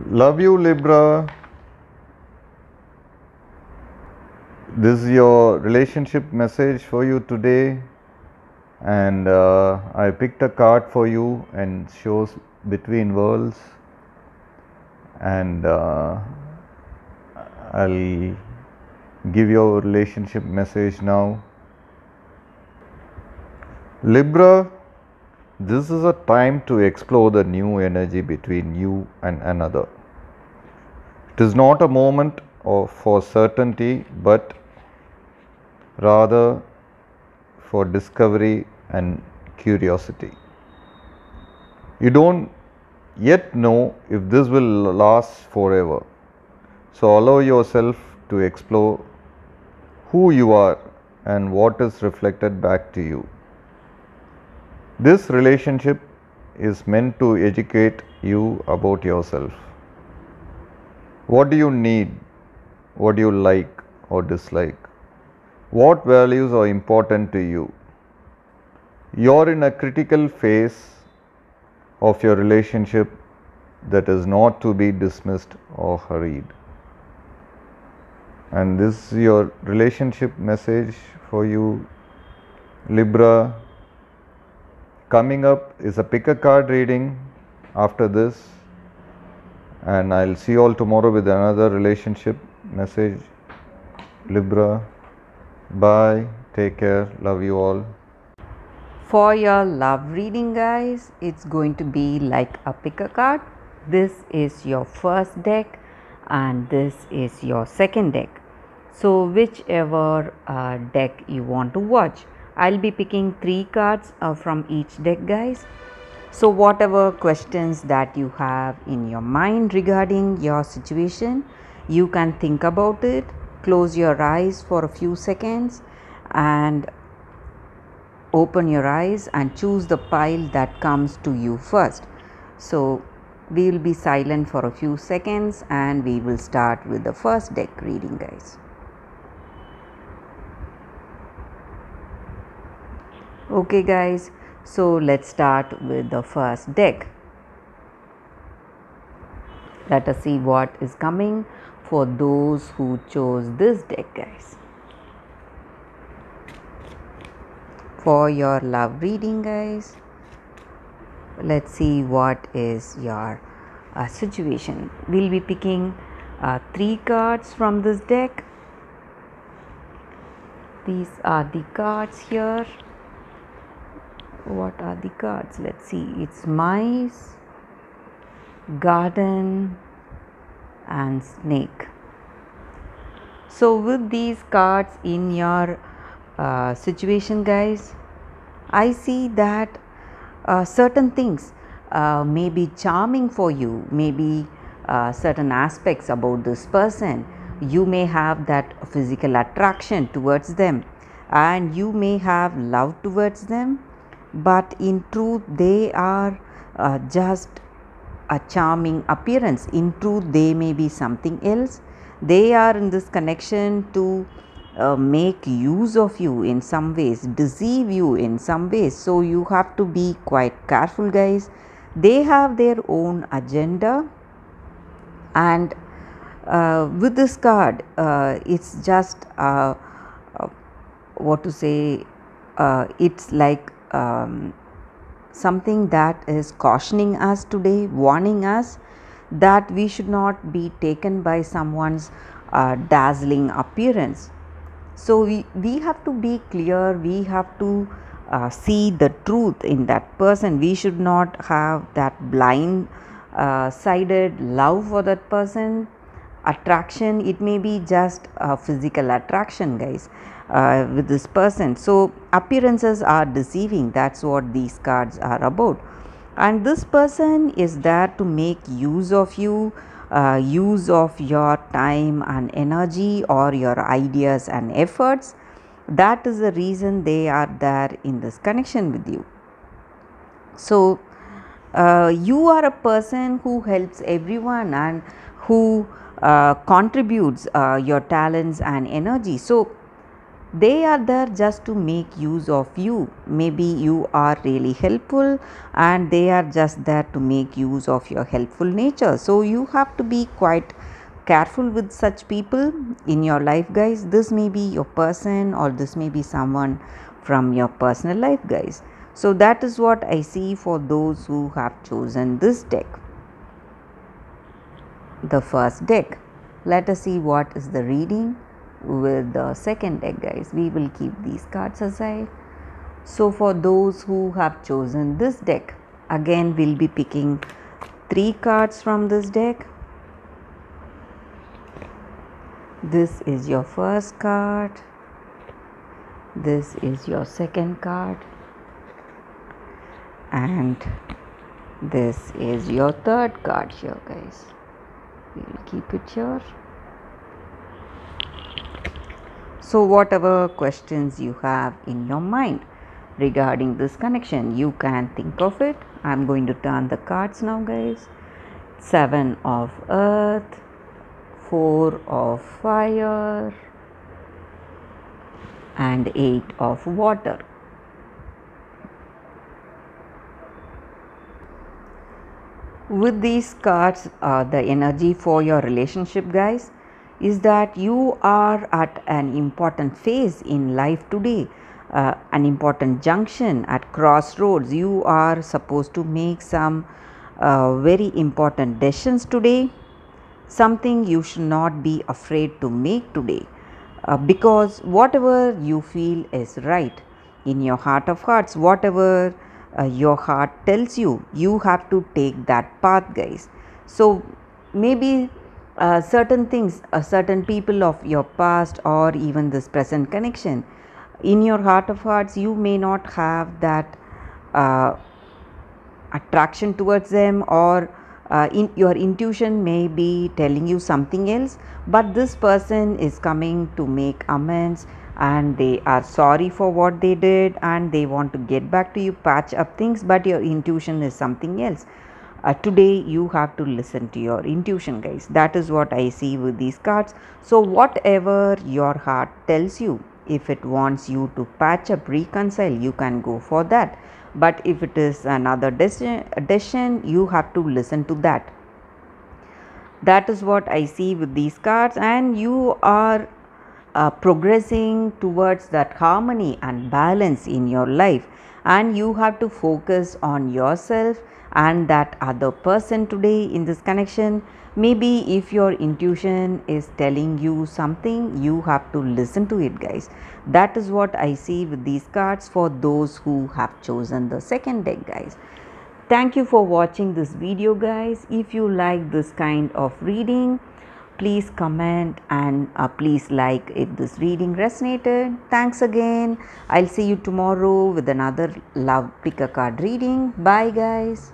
Love you, Libra. This is your relationship message for you today. And I picked a card for you and shows between worlds. And I'll give your relationship message now. Libra, this is a time to explore the new energy between you and another. It is not a moment for certainty, but rather for discovery and curiosity. You don't yet know if this will last forever. So allow yourself to explore who you are and what is reflected back to you. This relationship is meant to educate you about yourself. What do you need? What do you like or dislike? What values are important to you? You're in a critical phase of your relationship that is not to be dismissed or hurried. And this is your relationship message for you, Libra. Coming up is a pick a card reading after this, and I'll see you all tomorrow with another relationship message, Libra. Bye, take care, love you all. For your love reading, guys, it's going to be like a pick a card. This is your first deck and this is your second deck. So whichever deck you want to watch, I'll be picking 3 cards from each deck, guys. So whatever questions that you have in your mind regarding your situation, you can think about it, close your eyes for a few seconds and open your eyes and choose the pile that comes to you first. So we will be silent for a few seconds and we will start with the first deck reading, guys. Okay guys, so let's start with the first deck. Let us see what is coming for those who chose this deck, guys. For your love reading, guys, let's see what is your situation. We'll be picking 3 cards from this deck. These are the cards here. What are the cards? Let's see. It's mice, garden and snake. So with these cards in your situation, guys, I see that certain things may be charming for you, maybe certain aspects about this person. You may have that physical attraction towards them and you may have love towards them, but in truth they are just a charming appearance. In truth they may be something else. They are in this connection to make use of you in some ways, deceive you in some ways. So you have to be quite careful, guys. They have their own agenda, and with this card it's just what to say, it's like something that is cautioning us today, warning us that we should not be taken by someone's dazzling appearance. So we have to be clear, we have to see the truth in that person. We should not have that blind sided love for that person. Attraction, it may be just a physical attraction, guys, with this person. So appearances are deceiving, that's what these cards are about. And this person is there to make use of you, use of your time and energy or your ideas and efforts. That is the reason they are there in this connection with you. So you are a person who helps everyone and who contributes your talents and energy. So They are there just to make use of you. Maybe you are really helpful and they are just there to make use of your helpful nature. So you have to be quite careful with such people in your life, guys. This may be your person or this may be someone from your personal life, guys. So that is what I see for those who have chosen this deck, the first deck. Let us see what is the reading with the second deck, guys. We will keep these cards aside. So for those who have chosen this deck, again we'll be picking 3 cards from this deck. This is your first card, this is your second card, and this is your third card here, guys. We'll keep it here. So whatever questions you have in your mind regarding this connection, you can think of it. I'm going to turn the cards now, guys. 7 of earth, 4 of fire, and 8 of water. With these cards, the energy for your relationship, guys, is that you are at an important phase in life today, an important junction at crossroads. You are supposed to make some very important decisions today, something you should not be afraid to make today, because whatever you feel is right in your heart of hearts, whatever your heart tells you, you have to take that path, guys. So maybe certain things, certain people of your past or even this present connection, in your heart of hearts you may not have that attraction towards them, or in your intuition may be telling you something else, but this person is coming to make amends and they are sorry for what they did and they want to get back to you, patch up things, but your intuition is something else. Today you have to listen to your intuition, guys. That is what I see with these cards. So whatever your heart tells you, if it wants you to patch up, reconcile, you can go for that. But if it is another decision, you have to listen to that. That is what I see with these cards, and you are progressing towards that harmony and balance in your life, and you have to focus on yourself and that other person today in this connection. Maybe if your intuition is telling you something, you have to listen to it, guys. That is what I see with these cards for those who have chosen the second deck, guys. Thank you for watching this video, guys. If you like this kind of reading, please comment and please like if this reading resonated. Thanks again. I'll see you tomorrow with another love pick a card reading. Bye, guys.